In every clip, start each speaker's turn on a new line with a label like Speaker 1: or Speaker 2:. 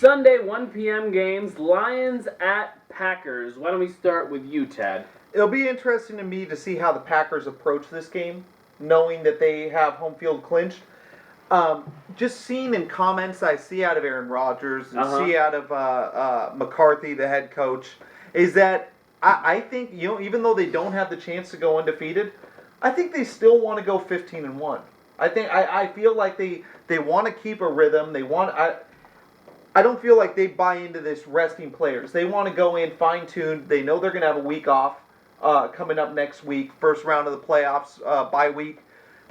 Speaker 1: Sunday, 1 p.m. games, Lions at Packers. Why don't we start with you, Ted?
Speaker 2: It'll be interesting to me to see how the Packers approach this game, knowing that they have home field clinched. Just seeing in comments I see out of Aaron Rodgers and see out of McCarthy, the head coach, is that I think, even though they don't have the chance to go undefeated, I think they still want to go 15-1. I feel like they want to keep a rhythm. I don't feel like they buy into this resting players. They want to go in fine-tuned. They know they're going to have a week off coming up next week, first round of the playoffs, bye week.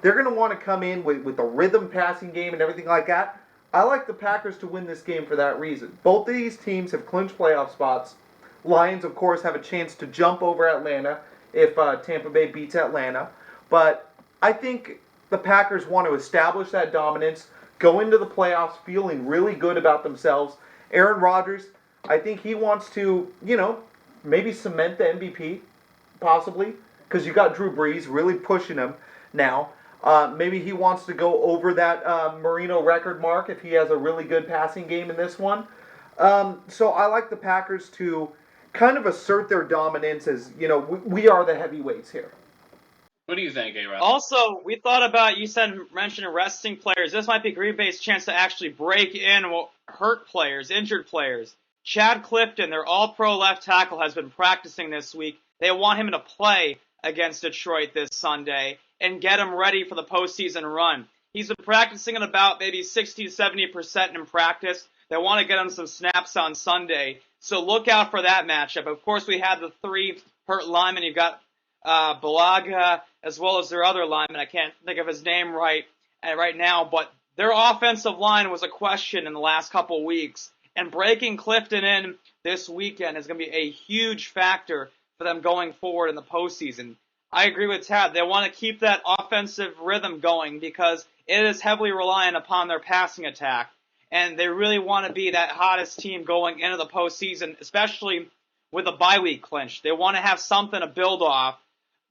Speaker 2: They're going to want to come in with a rhythm passing game and everything like that. I like the Packers to win this game for that reason. Both of these teams have clinched playoff spots. Lions, of course, have a chance to jump over Atlanta if Tampa Bay beats Atlanta. But I think the Packers want to establish that dominance, go into the playoffs feeling really good about themselves. Aaron Rodgers, I think he wants to, maybe cement the MVP, possibly, because you got Drew Brees really pushing him now. Maybe he wants to go over that Marino record mark if he has a really good passing game in this one. So I like the Packers to kind of assert their dominance as, we are the heavyweights here.
Speaker 3: What do you think, A-Rod?
Speaker 4: Also, we thought about, mentioned resting players. This might be Green Bay's chance to actually break in hurt players, injured players. Chad Clifton, their all-pro left tackle, has been practicing this week. They want him to play against Detroit this Sunday and get him ready for the postseason run. He's been practicing at about maybe 60 to 70% in practice. They want to get him some snaps on Sunday. So look out for that matchup. Of course, we have the 3 hurt linemen. You've got Balaga, as well as their other lineman. I can't think of his name right now, but their offensive line was a question in the last couple weeks. And breaking Clifton in this weekend is going to be a huge factor for them going forward in the postseason. I agree with Tad. They want to keep that offensive rhythm going because it is heavily reliant upon their passing attack. And they really want to be that hottest team going into the postseason, especially with a bye week clinch. They want to have something to build off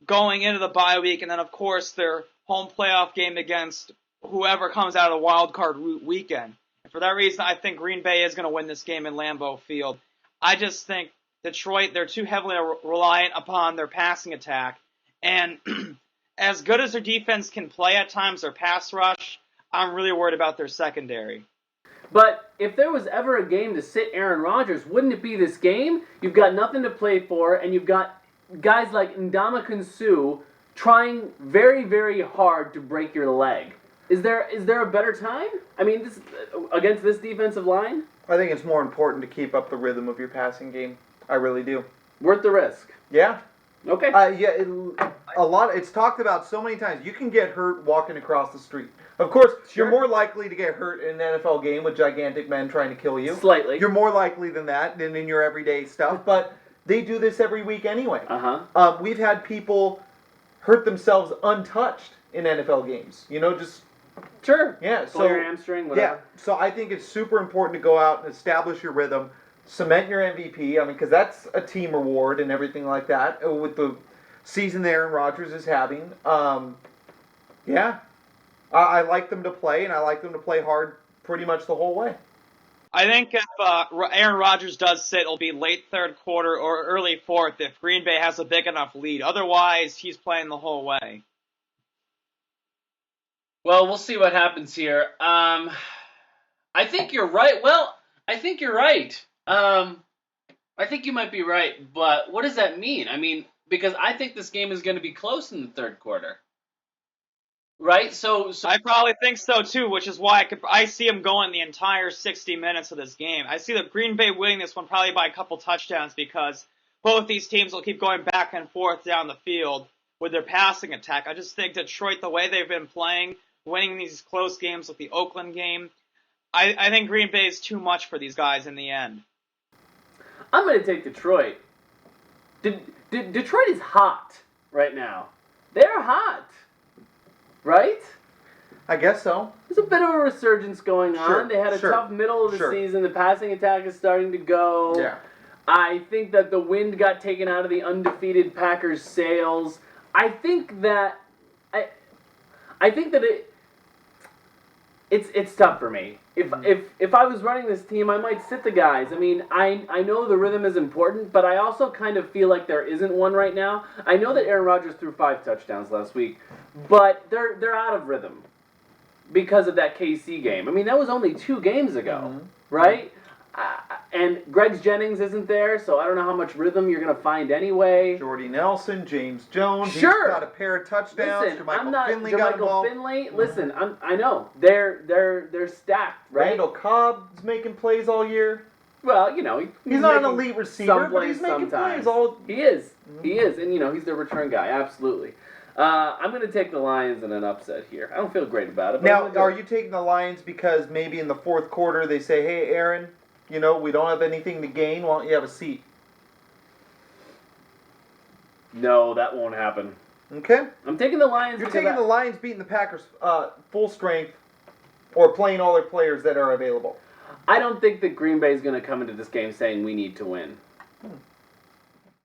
Speaker 4: going into the bye week, and then, of course, their home playoff game against whoever comes out of the wild card weekend. And for that reason, I think Green Bay is going to win this game in Lambeau Field. I just think Detroit, they're too heavily reliant upon their passing attack. And as good as their defense can play at times, their pass rush, I'm really worried about their secondary.
Speaker 1: But if there was ever a game to sit Aaron Rodgers, wouldn't it be this game? You've got nothing to play for, and you've got guys like Ndamukong Suh trying very, very hard to break your leg. Is there a better time? I mean, against this defensive line?
Speaker 2: I think it's more important to keep up the rhythm of your passing game. I really do.
Speaker 1: Worth the risk.
Speaker 2: Yeah.
Speaker 1: Okay.
Speaker 2: It's talked about so many times. You can get hurt walking across the street. Of course, You're more likely to get hurt in an NFL game with gigantic men trying to kill you.
Speaker 1: Slightly.
Speaker 2: You're more likely than that than in your everyday stuff. But they do this every week anyway. We've had people hurt themselves untouched in NFL games. Just
Speaker 1: sure.
Speaker 2: Yeah.
Speaker 1: Pull your hamstring, whatever.
Speaker 2: Yeah. So I think it's super important to go out and establish your rhythm, cement your MVP. Because that's a team reward and everything like that with the season that Aaron Rodgers is having. I like them to play, and I like them to play hard pretty much the whole way.
Speaker 4: I think if Aaron Rodgers does sit, it'll be late third quarter or early fourth if Green Bay has a big enough lead. Otherwise, he's playing the whole way.
Speaker 3: Well, we'll see what happens here. I think you're right. Well, I think you're right. I think you might be right, but what does that mean? I mean, because I think this game is going to be close in the third quarter. Right? So
Speaker 4: I probably think so too, which is why I see him going the entire 60 minutes of this game. I see the Green Bay winning this one probably by a couple touchdowns because both these teams will keep going back and forth down the field with their passing attack. I just think Detroit, the way they've been playing, winning these close games like the Oakland game, I think Green Bay is too much for these guys in the end.
Speaker 1: I'm going to take Detroit. Detroit is hot right now. They're hot. Right?
Speaker 2: I guess so.
Speaker 1: There's a bit of a resurgence going on. They had a tough middle of the season. The passing attack is starting to go.
Speaker 2: Yeah.
Speaker 1: I think that the wind got taken out of the undefeated Packers' sails. I think that It's tough for me. If I was running this team, I might sit the guys. I mean, I know the rhythm is important, but I also kind of feel like there isn't one right now. I know that Aaron Rodgers threw 5 touchdowns last week, but they're out of rhythm because of that KC game. I mean, that was only 2 games ago, right? And Greg Jennings isn't there, so I don't know how much rhythm you're going to find anyway.
Speaker 2: Jordy Nelson, James Jones,
Speaker 1: Sure.
Speaker 2: he's got a pair of touchdowns.
Speaker 1: Listen,
Speaker 2: Finley got involved.
Speaker 1: Finley. Listen, I know they're stacked, right?
Speaker 2: Randall Cobb's making plays all year.
Speaker 1: Well, you know,
Speaker 2: He's not an
Speaker 1: making
Speaker 2: elite receiver,
Speaker 1: some
Speaker 2: but he's
Speaker 1: plays
Speaker 2: making
Speaker 1: sometimes.
Speaker 2: plays all.
Speaker 1: He is, and you know he's the return guy, absolutely. I'm going to take the Lions in an upset here. I don't feel great about it. But
Speaker 2: Now, are you taking the Lions because maybe in the fourth quarter they say, "Hey, Aaron, you know we don't have anything to gain. Why don't you have a seat?"
Speaker 1: No, that won't happen.
Speaker 2: Okay.
Speaker 1: I'm taking the Lions.
Speaker 2: You're
Speaker 1: because
Speaker 2: taking the Lions beating the Packers full strength, or playing all their players that are available.
Speaker 1: I don't think that Green Bay is going to come into this game saying we need to win.